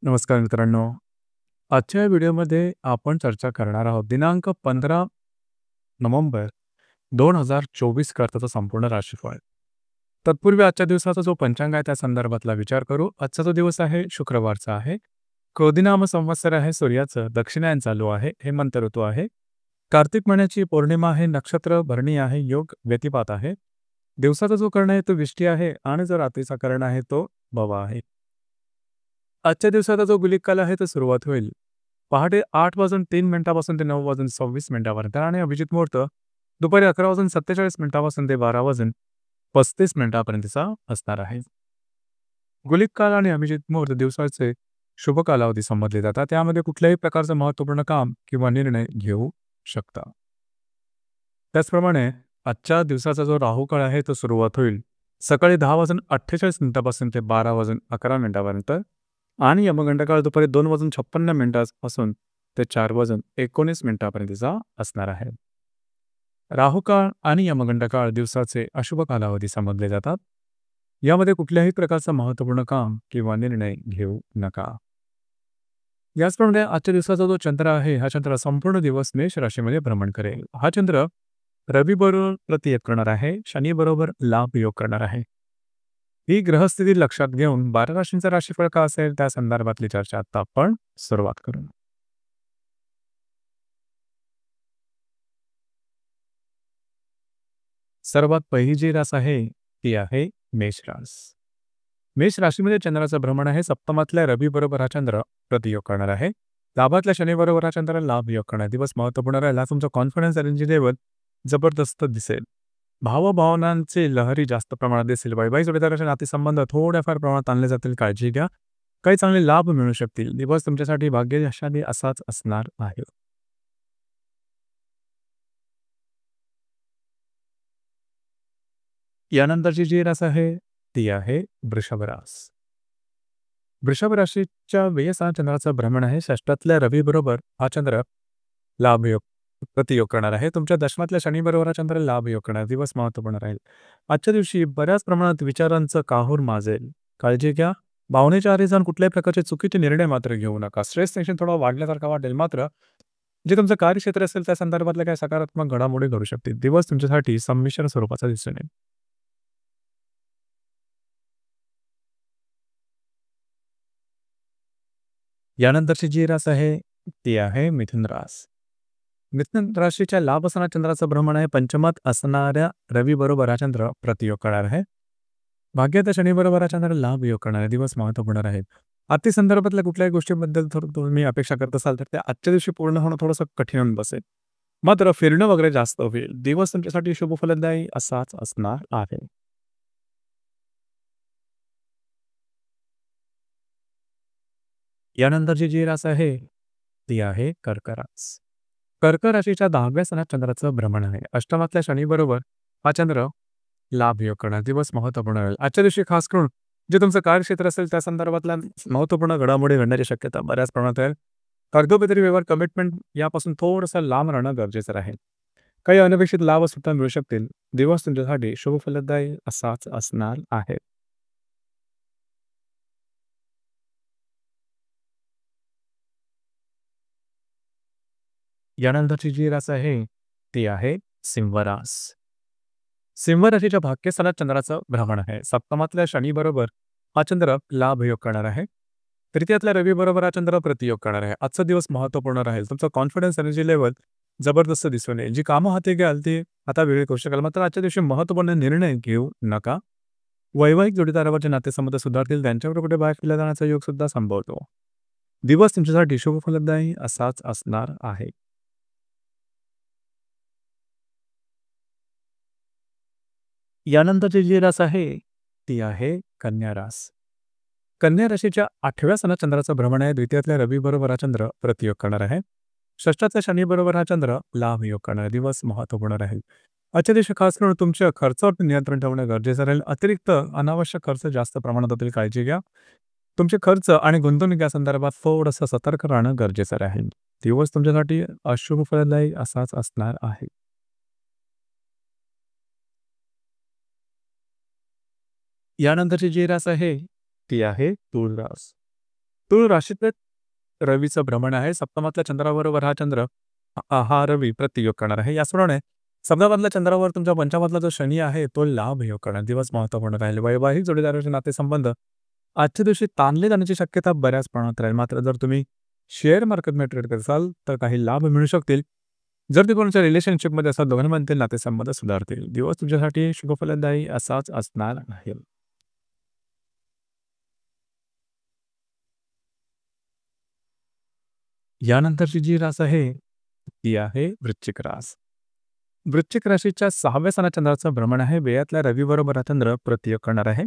नमस्कार मित्रांनो. आजच्या या व्हिडिओमध्ये आपण चर्चा करणार आहोत दिनांक 15 नोव्हेंबर 2024 करताचा संपूर्ण राशीफळ. तत्पूर्वी आजच्या दिवसाचा जो पंचांग आहे त्या संदर्भातला विचार करू. आजचा जो दिवस आहे शुक्रवारचा आहे. क्रोधिनाम संवत्सर आहे सूर्याचं, दक्षिणायन चालू आहे, हेमंत ऋतू आहे. कार्तिक महिन्याची पौर्णिमा आहे, नक्षत्र भरणी आहे, योग व्यतिपात आहे. दिवसाचा जो कर्ण आहे तो विष्टी आहे आणि जो रात्रीचा कर्ण आहे तो भवा आहे. आजच्या दिवसाचा जो गुलिक काल आहे तो सुरुवात होईल पहाटे 8:03 ते 9:26 आणि अभिजित मुहूर्त दुपारी 11:47 ते 12:35 असणार आहे. गुलिक काल आणि अभिजित मुहूर्त दिवसाचे शुभ कालावधी संबोधले जातात. त्यामध्ये कुठल्याही प्रकारचं महत्त्वपूर्ण काम किंवा निर्णय घेऊ शकता. त्याचप्रमाणे आजच्या दिवसाचा जो राहू काळ आहे तो सुरुवात होईल सकाळी 10:48 ते 12:11 आणि यमगंड काळ दुपारी 2:56 ते 4:19 असणार आहे. राहू काळ आणि यमगंड काळ दिवसाचे अशुभ कालावधी समजले जातात. यामध्ये कुठल्याही प्रकारचं महत्त्वपूर्ण काम किंवा निर्णय घेऊ नका. याचप्रमाणे आजच्या दिवसाचा जो चंद्र आहे हा चंद्र संपूर्ण दिवस मेष राशीमध्ये भ्रमण करेल. हा चंद्र रवी बरोबर प्रतियोग करणार आहे, शनी बरोबर लाभ योग करणार आहे. ही ग्रहस्थिती लक्षात घेऊन 12 राशींचा राशीफळ का असेल त्या संदर्भातली चर्चा आता आपण सुरुवात करू. सर्वात पहिली जी रास आहे ती आहे मेष रास. मेष राशीमध्ये चंद्राचं भ्रमण आहे. सप्तमातल्या रवी बरोबर हा चंद्र प्रतियोग करणार आहे. लाभातल्या शनी बरोबर हा चंद्र लाभ योग करणार. दिवस महत्त्वपूर्ण राहील. तुमचा कॉन्फिडन्स एनर्जी लेवल जबरदस्त दिसेल. भावभावनांचे लहरी जास्त प्रमाणात दिसेल. वैवाहिक जोडीदाराचे नातेसंबंध थोड्याफार प्रमाणात आणले जातील, काळजी घ्या. काही चांगले लाभ मिळू शकतील. दिवस तुमच्यासाठी भाग्यशाली असाच असणार आहे. यानंतरची जी रास आहे ती आहे वृषभ रास. वृषभ राशीच्या वेळेस हा चंद्राचं भ्रमण आहे. षष्ठातल्या रवी बरोबर हा चंद्र लाभयोग प्रतियोग करणार आहे. तुमच्या दशमातल्या शनी बरोबर हा चंद्र लाभयोग करणार. दिवस महत्त्वपूर्ण राहील. आजच्या दिवशी बऱ्याच प्रमाणात विचारांचं काहूर माजेल. काळजी घ्या. भावनेच्या आरी जाऊन कुठल्याही प्रकारचे चुकीचे निर्णय मात्र घेऊ नका. स्ट्रेस टेन्शन थोडा वाढल्यासारखा वाटेल. मात्र जे तुमचं कार्यक्षेत्र असेल त्या संदर्भातल्या काही सकारात्मक घडामोडी घडू शकतील. दिवस तुमच्यासाठी संमिश्र स्वरूपाचा दिसून येईल. यानंतरची जी रास आहे ती आहे मिथुन रास. मिथुन राशीच्या लाभ असणाऱ्या चंद्राचं भ्रमण आहे. पंचमात असणाऱ्या रवी बरोबर हा चंद्र प्रतियोग करणार आहे. भाग्यात शनी बरोबर हा चंद्र लाभ योग करणार आहे. दिवस महत्त्वपूर्ण राहील. आर्थिक संदर्भातल्या कुठल्याही गोष्टीबद्दल तुम्ही अपेक्षा करत असाल तर त्या आजच्या दिवशी पूर्ण होणं थोडंसं कठीण होऊन बसेल. मात्र फिरणं वगैरे जास्त होईल. दिवस तुमच्यासाठी शुभफलदायी असाच असणार आहे. यानंतरची जी रास आहे ती आहे कर्क रास. कर्क राशीच्या 10व्या सणात चंद्राचं भ्रमण आहे. अष्टमातल्या शनी बरोबर हा चंद्र लाभ योग करणार. दिवस महत्त्वपूर्ण राहील. आजच्या दिवशी खास करून जे तुमचं कार्यक्षेत्र असेल त्या संदर्भातल्या महत्त्वपूर्ण घडामोडी घडण्याची शक्यता बऱ्याच प्रमाणात आहे. कागदोपत्री व्यवहार कमिटमेंट यापासून थोडंसं लांब राहणं गरजेचं राहील. काही अनपेक्षित लाभ सुद्धा मिळू शकतील. दिवस तुमच्यासाठी शुभफलदायी असाच असणार आहे. यानंतरची जी रास आहे ती आहे सिंह रास. सिंह राशीच्या भाग्यस्थानात चंद्राचं भ्रमण आहे. सप्तमातल्या शनी बरोबर हा चंद्र लाभ योग करणार आहे. तृतीयातल्या रवी बरोबर हा चंद्र प्रतियोग करणार आहे. आजचा दिवस महत्त्वपूर्ण राहील. तुमचं कॉन्फिडन्स एनर्जी लेवल जबरदस्त दिसून येईल. जी कामं हाती घ्याल ती आता वेळी करू शकाल. मात्र आजच्या दिवशी महत्त्वपूर्ण निर्णय घेऊ नका. वैवाहिक जोडीदारावरचे नातेसंबंध सुधारतील. त्यांच्यावर कुठे बाहेर फिरला जाण्याचा योग सुद्धा संभवतो. दिवस तुमच्यासाठी शुभफलदायी असाच असणार आहे. यानंतरची जी रास आहे ती आहे कन्या रास. कन्या राशीच्या 8व्या सणात चंद्राचं भ्रमण आहे. द्वितीयातल्या रवी बरोबर हा चंद्र प्रतियोग करणार आहे. षष्ठातल्या शनी बरोबर हा चंद्र लाभ योग करणार. दिवस महत्त्वपूर्ण राहील. आजच्या दिवशी खास करून तुमच्या खर्चावर नियंत्रण ठेवणं गरजेचं राहील. अतिरिक्त अनावश्यक खर्च जास्त प्रमाणात होतील, काळजी घ्या. तुमचे खर्च आणि गुंतवणूक या संदर्भात थोडंसं सतर्क राहणं गरजेचं राहील. दिवस तुमच्यासाठी अशुभ फलदायी असाच असणार आहे. यानंतरची जी रास आहे ती आहे तूळ रास. तूळ राशीतले रवीचं भ्रमण आहे. सप्तमातल्या चंद्राबरोबर हा चंद्र हा रवी प्रतियोग करणार आहे. याचप्रमाणे सप्तमातल्या चंद्रावर तुमच्या पंचमातला जो शनी आहे तो लाभ योग करणार. दिवस महत्त्वपूर्ण राहील. वैवाहिक जोडीदाराचे नातेसंबंध आजच्या दिवशी ताणले जाण्याची शक्यता बऱ्याच प्रमाणात राहील. मात्र जर तुम्ही शेअर मार्केटमध्ये ट्रेड करसाल तर काही लाभ मिळू शकतील. जर ते कोणाच्या रिलेशनशिपमध्ये असाल दोघांमधील नातेसंबंध सुधारतील. दिवस तुमच्यासाठी शुभफलदायी असाच असणार आहे. यानंतरची जी रास आहे ती आहे वृश्चिक रास. वृश्चिक राशीच्या 6व्या स्थानात चंद्राचं भ्रमण आहे. व्ययातल्या रवीबरोबर हा चंद्र प्रतियोग करणार आहे.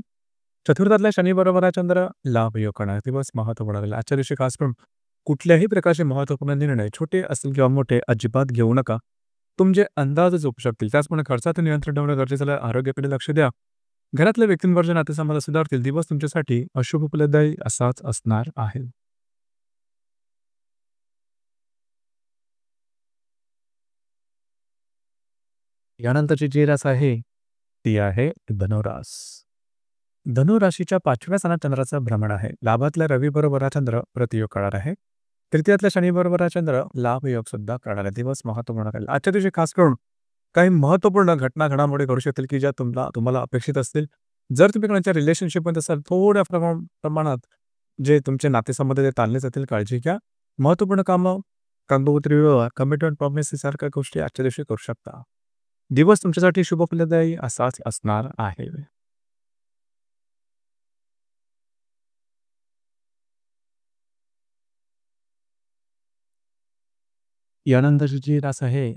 चतुर्थातल्या शनीबरोबर हा चंद्र लाभ योग करणार आहे. दिवस महत्त्वपूर्ण राहील. आजच्या दिवशी खास करून कुठल्याही प्रकारचे महत्त्वपूर्ण निर्णय छोटे असतील किंवा मोठे अजिबात घेऊ नका. तुमचे अंदाज चुकू शकतील. त्याचप्रमाणे खर्चाचं नियंत्रण ठेवणं गरजेचं आहे. आरोग्याकडे लक्ष द्या. घरातल्या व्यक्तींवरचे नातेसंबंध सुधारतील. दिवस तुमच्यासाठी अशुभ फलदायी असाच असणार आहे. यानंतरची जी रास आहे ती आहे धनुरास. धनुराशीच्या 5व्या स्थानात चंद्राचं भ्रमण आहे. लाभातल्या रवीबरोबर हा चंद्र प्रतियोग करणार आहे. तृतीयातल्या शनीबरोबर हा चंद्र लाभ योग सुद्धा करणार आहे. दिवस महत्त्वपूर्ण राहील. आजच्या दिवशी खास करून काही महत्त्वपूर्ण घटना घडामोडी घडू शकतील की ज्या तुम्हाला अपेक्षित असतील. जर तुम्ही कोणाच्या रिलेशनशिपमध्ये असाल थोड्या प्रमाणात जे तुमचे नातेसंबंध ते ताणले जातील. काळजी घ्या. महत्त्वपूर्ण कामं, कंगोत्री व्यवहार, कमिटमेंट, प्रॉमिस सारख्या गोष्टी आजच्या दिवशी करू शकता. दिवस तुमच्यासाठी शुभफलदायी असाच असणार आहे. यानंतरची जी रास आहे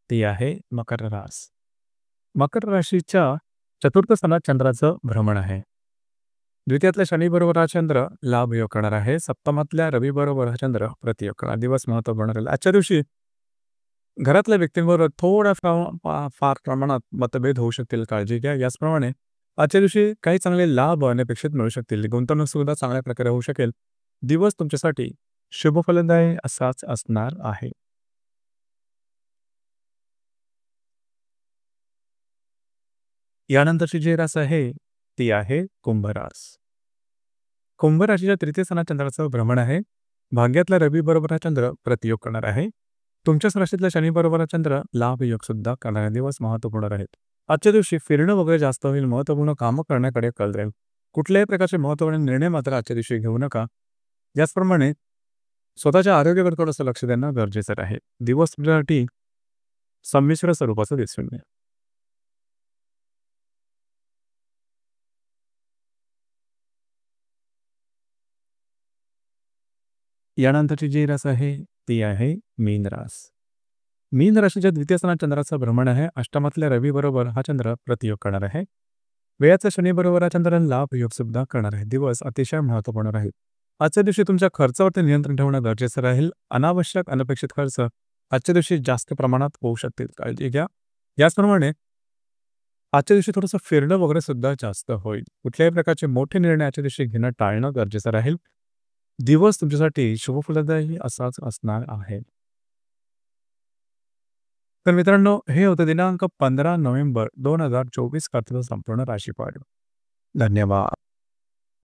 ती आहे मकर रास. मकर राशीच्या चतुर्थ स्थानात चंद्राचं भ्रमण आहे. द्वितीयातल्या शनीबरोबर हा चंद्र लाभ योग करणार आहे. सप्तमातल्या रवीबरोबर हा चंद्र प्रतियोग करणार. दिवस महत्त्वपूर्ण राहील. आजच्या दिवशी घरातल्या व्यक्तींबरोबर थोड्या फार प्रमाणात मतभेद होऊ शकतील. काळजी घ्या. याचप्रमाणे आजच्या दिवशी काही चांगले लाभ अनपेक्षित मिळू शकतील. गुंतवणूक सुद्धा चांगल्या प्रकारे होऊ शकेल. दिवस तुमच्यासाठी शुभफलदायी असाच असणार आहे. यानंतरची जी रास आहे ती आहे कुंभरास. कुंभ राशीच्या तृतीय स्थानात चंद्राचं भ्रमण आहे. भाग्यातल्या रवीबरोबर हा चंद्र प्रतियोग करणार आहे. तुमच्याच राशीतल्या शनीबरोबर हा चंद्र लाभ योग सुद्धा करणार आहे. दिवस महत्त्वपूर्ण राहील. आजच्या दिवशी फिरणं वगैरे जास्त होईल. महत्त्वपूर्ण कामं करण्याकडे कल राहील. कुठल्याही प्रकारचे महत्त्वपूर्ण निर्णय मात्र आजच्या दिवशी घेऊ नका. याचप्रमाणे स्वतःच्या आरोग्याकडे थोडंसं लक्ष देणं गरजेचं आहे. दिवस तुमच्यासाठी संमिश्र स्वरूपाचं दिसून येईल. यानंतरची जी रास आहे ती आहे मीन रास. मीन राशीच्या द्वितीय स्थानात चंद्राचं भ्रमण आहे. अष्टमातल्या रवीबरोबर हा चंद्र प्रतियोग करणार आहे. वेळाचा शनीबरोबर हा चंद्र लाभ योग सुद्धा करणार आहे. दिवस अतिशय महत्त्वपूर्ण राहील. आजच्या दिवशी तुमच्या खर्चावरती नियंत्रण ठेवणं गरजेचं राहील. अनावश्यक अनपेक्षित खर्च आजच्या दिवशी जास्त प्रमाणात होऊ शकतील. काळजी घ्या. याचप्रमाणे आजच्या दिवशी थोडंसं फिरणं वगैरे सुद्धा जास्त होईल. कुठल्याही प्रकारचे मोठे निर्णय आजच्या दिवशी घेणं टाळणं गरजेचं राहील. दिवस तुमच्यासाठी शुभफलदायी असाच असणार आहे. तर मित्रांनो, हे होतं दिनांक 15 नोव्हेंबर 2024 खात्याचं संपूर्ण राशीफळ. धन्यवाद.